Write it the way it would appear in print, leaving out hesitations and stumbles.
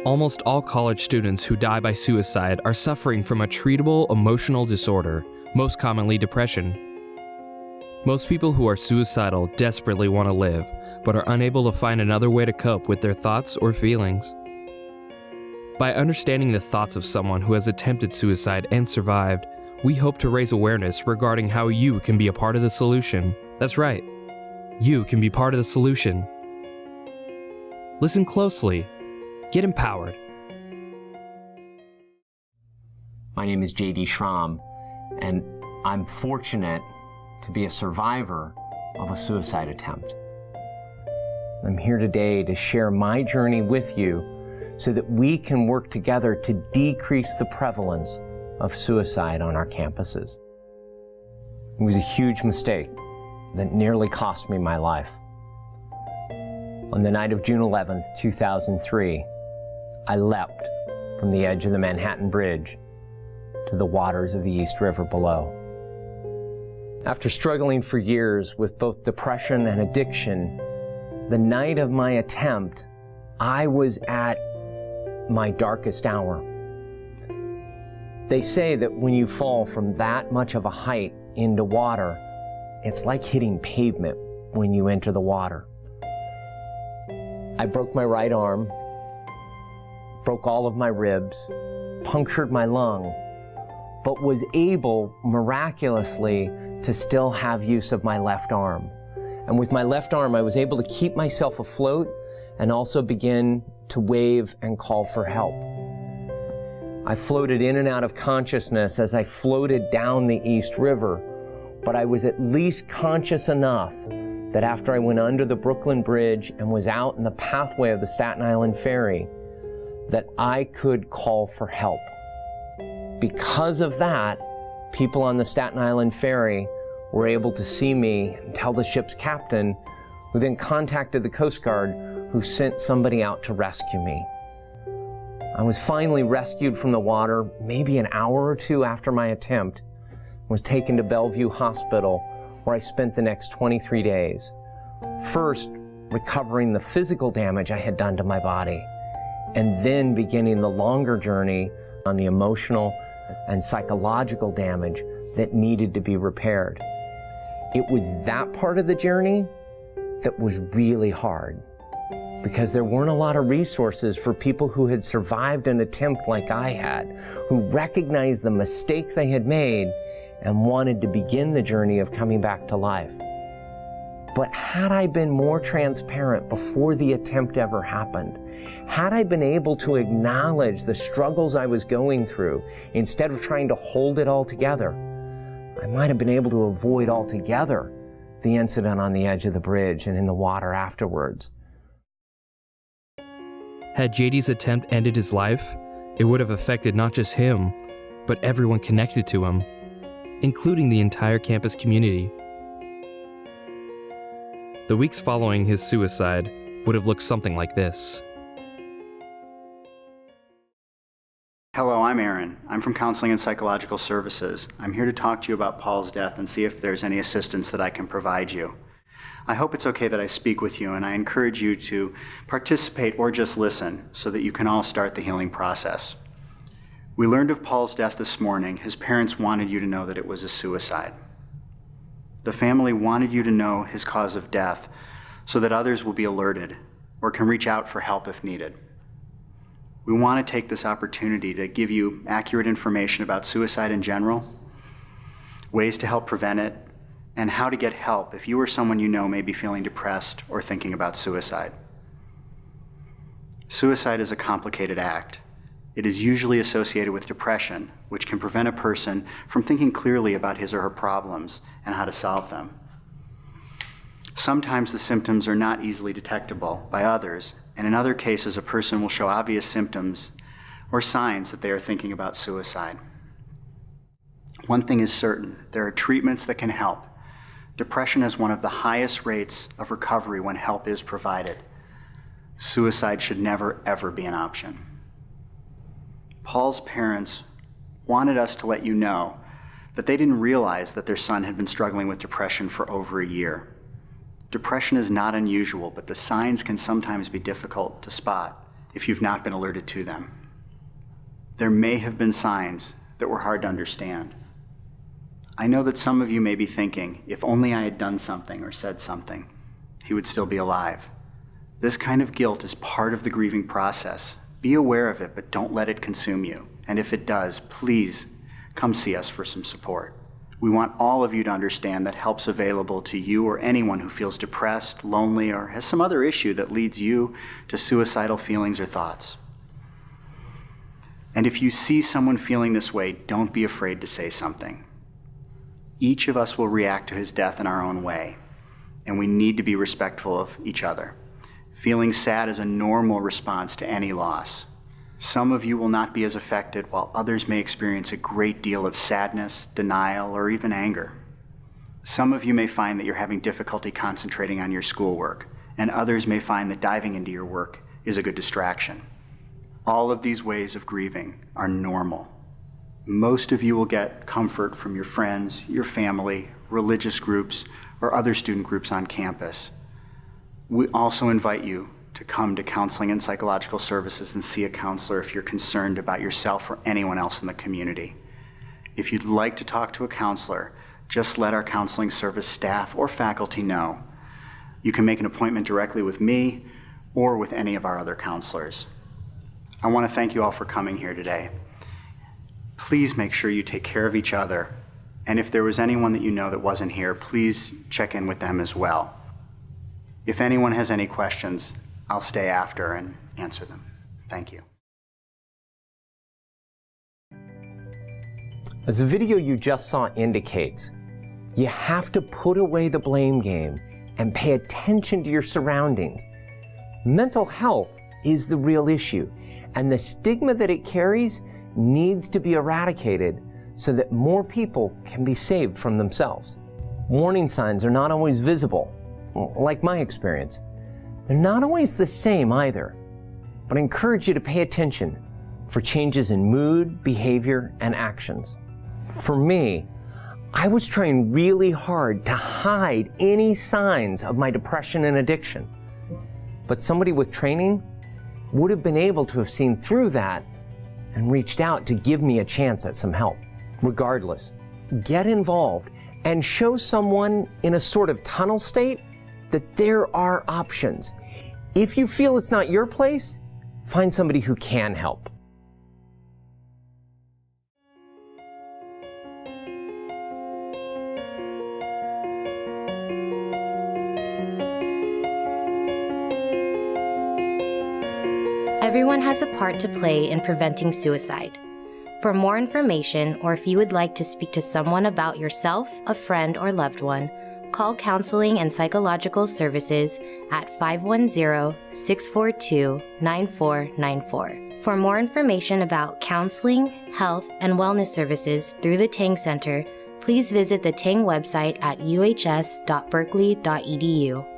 Almost all college students who die by suicide are suffering from a treatable emotional disorder, most commonly depression. Most people who are suicidal desperately want to live, but are unable to find another way to cope with their thoughts or feelings. By understanding the thoughts of someone who has attempted suicide and survived, we hope to raise awareness regarding how you can be a part of the solution. That's right, you can be part of the solution. Listen closely. Get empowered. My name is J.D. Schramm, and I'm fortunate to be a survivor of a suicide attempt. I'm here today to share my journey with you so that we can work together to decrease the prevalence of suicide on our campuses. It was a huge mistake that nearly cost me my life. On the night of June 11th, 2003, I leapt from the edge of the Manhattan Bridge to the waters of the East River below. After struggling for years with both depression and addiction, the night of my attempt, I was at my darkest hour. They say that when you fall from that much of a height into water, it's like hitting pavement when you enter the water. I broke my right arm, broke all of my ribs, punctured my lung, but was able, miraculously, to still have use of my left arm. And with my left arm, I was able to keep myself afloat and also begin to wave and call for help. I floated in and out of consciousness as I floated down the East River, but I was at least conscious enough that after I went under the Brooklyn Bridge and was out in the pathway of the Staten Island Ferry, that I could call for help. Because of that, people on the Staten Island Ferry were able to see me and tell the ship's captain, who then contacted the Coast Guard, who sent somebody out to rescue me. I was finally rescued from the water maybe an hour or two after my attempt, and was taken to Bellevue Hospital, where I spent the next 23 days. First, recovering the physical damage I had done to my body, and then beginning the longer journey on the emotional and psychological damage that needed to be repaired. It was that part of the journey that was really hard, because there weren't a lot of resources for people who had survived an attempt like I had, who recognized the mistake they had made and wanted to begin the journey of coming back to life. But had I been more transparent before the attempt ever happened, had I been able to acknowledge the struggles I was going through instead of trying to hold it all together, I might have been able to avoid altogether the incident on the edge of the bridge and in the water afterwards. Had JD's attempt ended his life, it would have affected not just him, but everyone connected to him, including the entire campus community. The weeks following his suicide would have looked something like this. Hello, I'm Aaron. I'm from Counseling and Psychological Services. I'm here to talk to you about Paul's death and see if there's any assistance that I can provide you. I hope it's okay that I speak with you, and I encourage you to participate or just listen so that you can all start the healing process. We learned of Paul's death this morning. His parents wanted you to know that it was a suicide. The family wanted you to know his cause of death so that others will be alerted or can reach out for help if needed. We want to take this opportunity to give you accurate information about suicide in general, ways to help prevent it, and how to get help if you or someone you know may be feeling depressed or thinking about suicide. Suicide is a complicated act. It is usually associated with depression, which can prevent a person from thinking clearly about his or her problems and how to solve them. Sometimes the symptoms are not easily detectable by others, and in other cases, a person will show obvious symptoms or signs that they are thinking about suicide. One thing is certain, there are treatments that can help. Depression has one of the highest rates of recovery when help is provided. Suicide should never, ever be an option. Paul's parents wanted us to let you know that they didn't realize that their son had been struggling with depression for over a year. Depression is not unusual, but the signs can sometimes be difficult to spot if you've not been alerted to them. There may have been signs that were hard to understand. I know that some of you may be thinking, if only I had done something or said something, he would still be alive. This kind of guilt is part of the grieving process. Be aware of it, but don't let it consume you. And if it does, please come see us for some support. We want all of you to understand that help's available to you or anyone who feels depressed, lonely, or has some other issue that leads you to suicidal feelings or thoughts. And if you see someone feeling this way, don't be afraid to say something. Each of us will react to his death in our own way, and we need to be respectful of each other. Feeling sad is a normal response to any loss. Some of you will not be as affected, while others may experience a great deal of sadness, denial, or even anger. Some of you may find that you're having difficulty concentrating on your schoolwork, and others may find that diving into your work is a good distraction. All of these ways of grieving are normal. Most of you will get comfort from your friends, your family, religious groups, or other student groups on campus. We also invite you to come to Counseling and Psychological Services and see a counselor if you're concerned about yourself or anyone else in the community. If you'd like to talk to a counselor, just let our counseling service staff or faculty know. You can make an appointment directly with me or with any of our other counselors. I want to thank you all for coming here today. Please make sure you take care of each other, and if there was anyone that you know that wasn't here, please check in with them as well. If anyone has any questions, I'll stay after and answer them. Thank you. As the video you just saw indicates, you have to put away the blame game and pay attention to your surroundings. Mental health is the real issue, and the stigma that it carries needs to be eradicated so that more people can be saved from themselves. Warning signs are not always visible, like my experience. They're not always the same either, but I encourage you to pay attention for changes in mood, behavior, and actions. For me, I was trying really hard to hide any signs of my depression and addiction, but somebody with training would have been able to have seen through that and reached out to give me a chance at some help. Regardless, get involved and show someone in a sort of tunnel state that there are options. If you feel it's not your place, find somebody who can help. Everyone has a part to play in preventing suicide. For more information, or if you would like to speak to someone about yourself, a friend, or loved one, call Counseling and Psychological Services at 510-642-9494. For more information about counseling, health, and wellness services through the Tang Center, please visit the Tang website at uhs.berkeley.edu.